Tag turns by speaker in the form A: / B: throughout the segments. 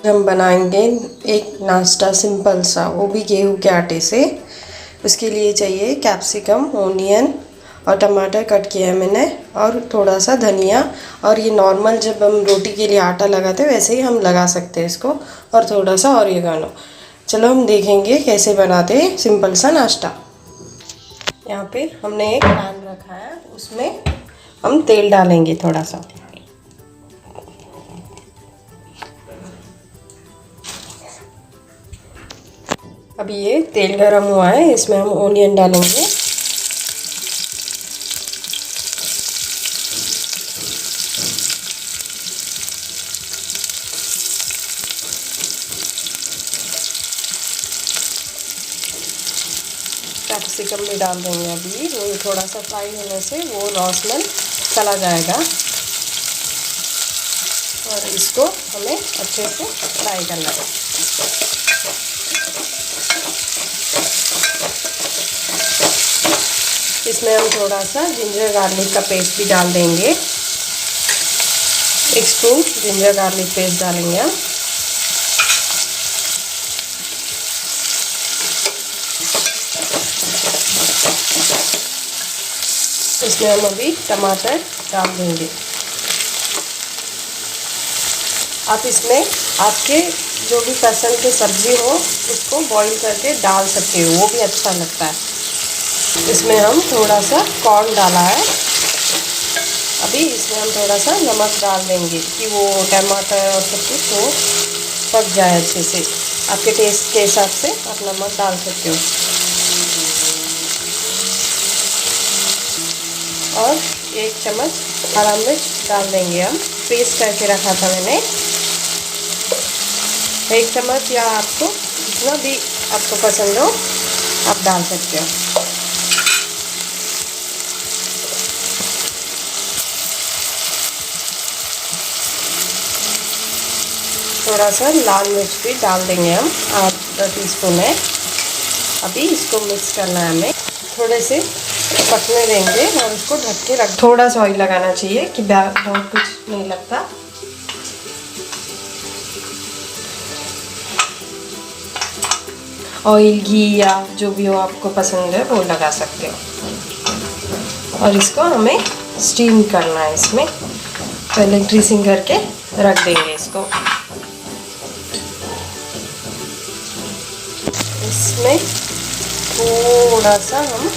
A: हम बनाएंगे एक नाश्ता सिंपल सा, वो भी गेहूं के आटे से। उसके लिए चाहिए कैप्सिकम, ओनियन और टमाटर कट किया है मैंने, और थोड़ा सा धनिया। और ये नॉर्मल जब हम रोटी के लिए आटा लगाते हैं वैसे ही हम लगा सकते हैं इसको, और थोड़ा सा ऑरिगेनो। चलो हम देखेंगे कैसे बनाते हैं सिंपल सा नाश्ता। यहाँ पे हमने एक पैन रखा है, उसमें हम तेल डालेंगे थोड़ा सा। अभी ये तेल गरम हुआ है, इसमें हम ओनियन डालेंगे। कैप्सिकम भी डाल देंगे। अभी वो थोड़ा सा फ्राई होने से वो रॉ स्मेल चला जाएगा, और इसको हमें अच्छे से फ्राई करना है। इसमें हम थोड़ा सा जिंजर गार्लिक का पेस्ट भी डाल देंगे। 1 स्पून जिंजर गार्लिक पेस्ट डालेंगे हम। इसमें हम अभी टमाटर डाल देंगे। आप इसमें आपके जो भी पसंद की सब्ज़ी हो उसको बॉईल करके डाल सकते हो, वो भी अच्छा लगता है। इसमें हम थोड़ा सा कॉर्न डाला है। अभी इसमें हम थोड़ा सा नमक डाल देंगे कि वो टमाटर और सब कुछ वो पक जाए अच्छे से। आपके टेस्ट के हिसाब से आप नमक डाल सकते हो। और 1 चम्मच हरा मिर्च डाल देंगे हम, पेस्ट करके रखा था मैंने। 1 चम्मच या आपको जितना भी आपको पसंद हो आप डाल सकते हो। थोड़ा सा लाल मिर्च भी डाल देंगे हम, आधा टीस्पून है। अभी इसको मिक्स करना है हमें, थोड़े से पकने देंगे और इसको ढक के रख। थोड़ा सा ऑयल लगाना चाहिए कि बहुत कुछ नहीं लगता। ऑयल, घी या जो भी हो आपको पसंद है वो लगा सकते हो। और इसको हमें स्टीम करना है। इसमें पहले ग्रीसिंग करके रख देंगे इसको। इसमें थोड़ा सा हम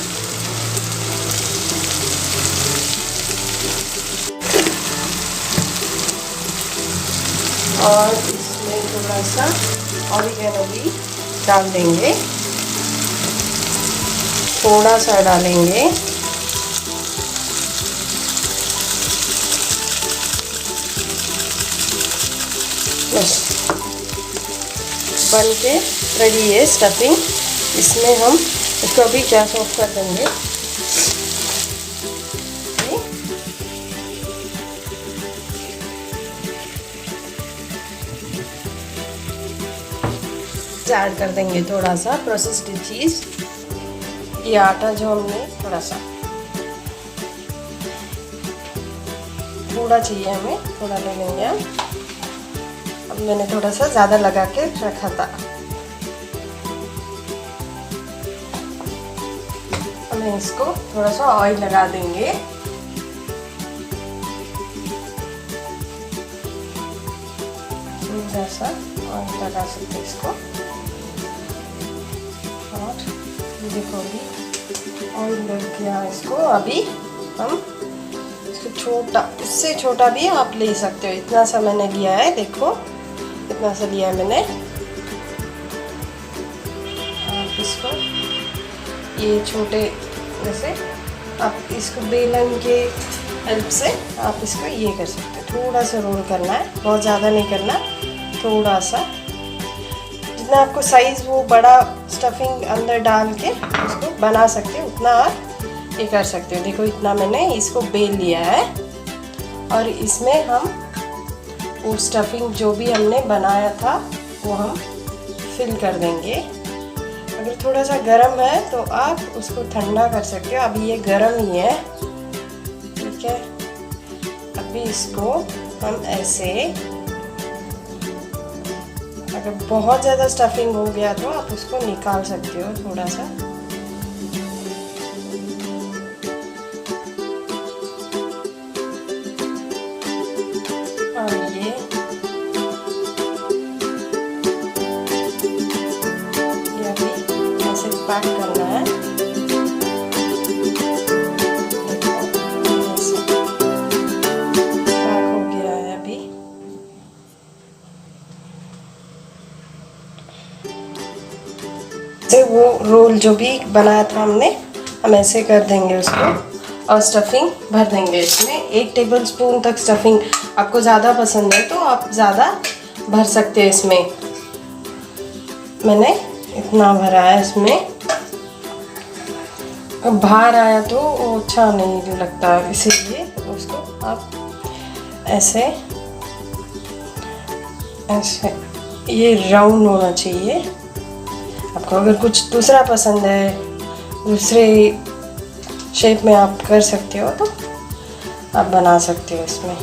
A: और इसमें थोड़ा सा ऑरिगेनो भी डाल देंगे, थोड़ा सा डालेंगे। बस बन के रेडी है स्टफिंग। इसमें हम इसको अभी गैस ऑफ कर देंगे। ऐड कर देंगे थोड़ा सा प्रोसेस्ड चीज़। ये आटा जो हमने थोड़ा चाहिए हमें, थोड़ा ले लेंगे हम। अब मैंने थोड़ा सा ज़्यादा लगा के रखा था। हमें इसको थोड़ा सा ऑयल लगा देंगे। जैसा ऑयल लगा सकते हैं इसको। और देखो अभी ऑयल लग गया इसको। अभी हम इसको छोटा, इससे छोटा भी आप ले सकते हो। इतना सा मैंने लिया है, देखो इतना सा लिया है मैंने। आप इसको ये छोटे जैसे आप इसको बेलन के हेल्प से आप इसको ये कर सकते हो। थोड़ा सा रोल करना है, बहुत ज़्यादा नहीं करना, थोड़ा सा। जितना आपको साइज़ वो बड़ा स्टफिंग अंदर डाल के उसको बना सकते हो उतना आप ये कर सकते हो। देखो इतना मैंने इसको बेल लिया है, और इसमें हम वो स्टफिंग जो भी हमने बनाया था वो हम फिल कर देंगे। अगर थोड़ा सा गर्म है तो आप उसको ठंडा कर सकते हो। अभी ये गर्म ही है, ठीक है। अभी इसको हम ऐसे अगर बहुत ज़्यादा स्टफिंग हो गया तो आप उसको निकाल सकते हो थोड़ा सा। और ये अभी ऐसे पैक करना है। ऐसे पैक हो गया है अभी। वो रोल जो भी बनाया था हमने, हम ऐसे कर देंगे उसको और स्टफिंग भर देंगे इसमें। 1 टेबलस्पून तक स्टफिंग, आपको ज़्यादा पसंद है तो आप ज़्यादा भर सकते हैं इसमें। मैंने इतना भरा है इसमें। अब बाहर आया तो वो अच्छा नहीं लगता, इसीलिए उसको आप ऐसे ऐसे ये राउंड होना चाहिए। आपको अगर कुछ दूसरा पसंद है, दूसरे शेप में आप कर सकते हो तो आप बना सकते हो इसमें।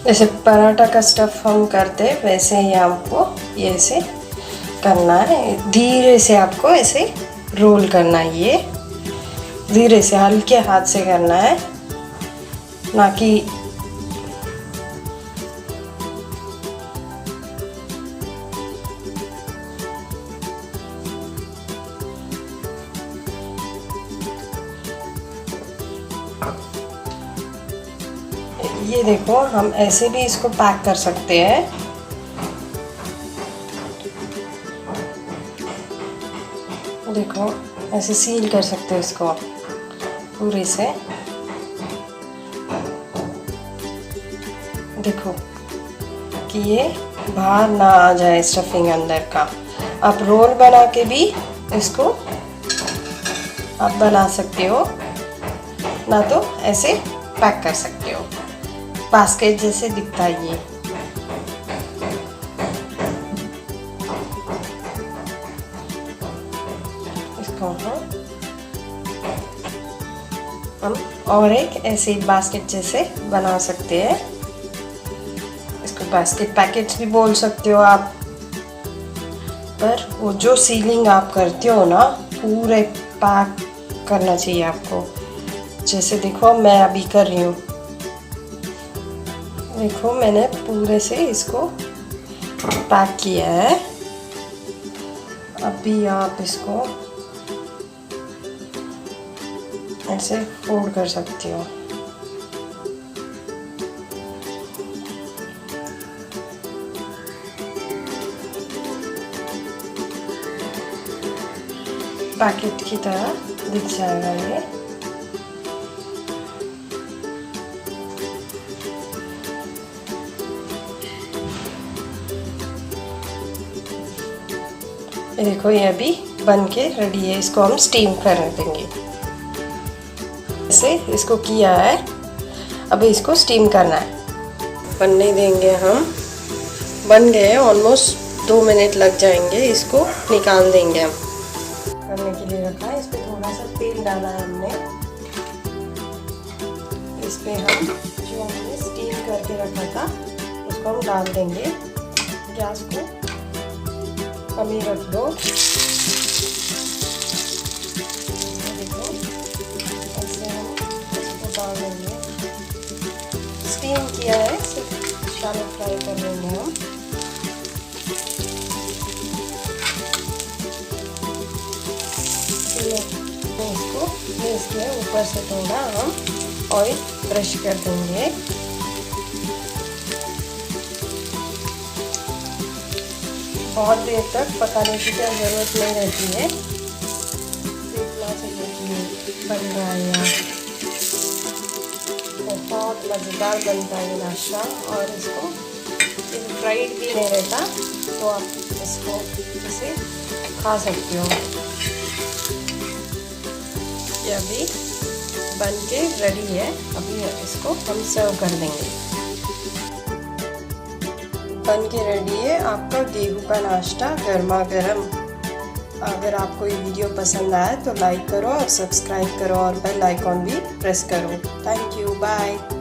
A: जैसे पराठा का स्टफ हम करते वैसे ही आपको ये ऐसे करना है। धीरे से आपको ऐसे रोल करना है, ये धीरे से हल्के हाथ से करना है, ना कि ये देखो हम ऐसे भी इसको पैक कर सकते हैं। देखो ऐसे सील कर सकते हो इसको पूरे से। देखो कि ये बाहर ना आ जाए स्टफिंग अंदर का। आप रोल बना के भी इसको आप बना सकते हो, ना तो ऐसे पैक कर सकते हो। बास्केट जैसे दिखता है ये। इसको हम और एक ऐसे बास्केट जैसे बना सकते हैं। इसको बास्केट पैकेट्स भी बोल सकते हो आप। पर वो जो सीलिंग आप करते हो ना, पूरे पैक करना चाहिए आपको। जैसे देखो मैं अभी कर रही हूँ, देखो मैंने पूरे से इसको पैक किया है। अभी आप इसको ऐसे फोल्ड कर सकते हो। पैकेट की तरह दिख जाएगा ये। देखो ये अभी बन के रेडी है। इसको हम स्टीम करने देंगे। ऐसे इसको किया है, अभी इसको स्टीम करना है। बनने देंगे हम। बन गए, ऑलमोस्ट 2 मिनट लग जाएंगे। इसको निकाल देंगे हम। करने के लिए रखा है, इस पर थोड़ा सा तेल डाला है हमने। इस पे हम जो हमने स्टीम करके रखा था उसको हम डाल देंगे। गैस को कम ही रख दो। देखो ऐसे हम इसको डाल देंगे। स्टीम किया है, सिर्फ शैलो फ्राई कर लेंगे हम। इसको इसके ऊपर से थोड़ा हम ऑयल ब्रश कर देंगे। बहुत देर तक पकाने की क्या ज़रूरत नहीं रहती है। देखना चाहिए कि बन रहा है यहाँ। बहुत मज़ेदार बनता है ये नाश्ता। और इसको फ्राइड भी नहीं रहता, तो आप इसको इसे खा सकते हो। ये अभी बन के रेडी है। अभी इसको हम सर्व कर देंगे। बन के रेडी है आपका गेहूं का नाश्ता गर्मा गर्म। अगर आपको ये वीडियो पसंद आए तो लाइक करो और सब्सक्राइब करो और बेल आइकॉन भी प्रेस करो। Thank you, bye.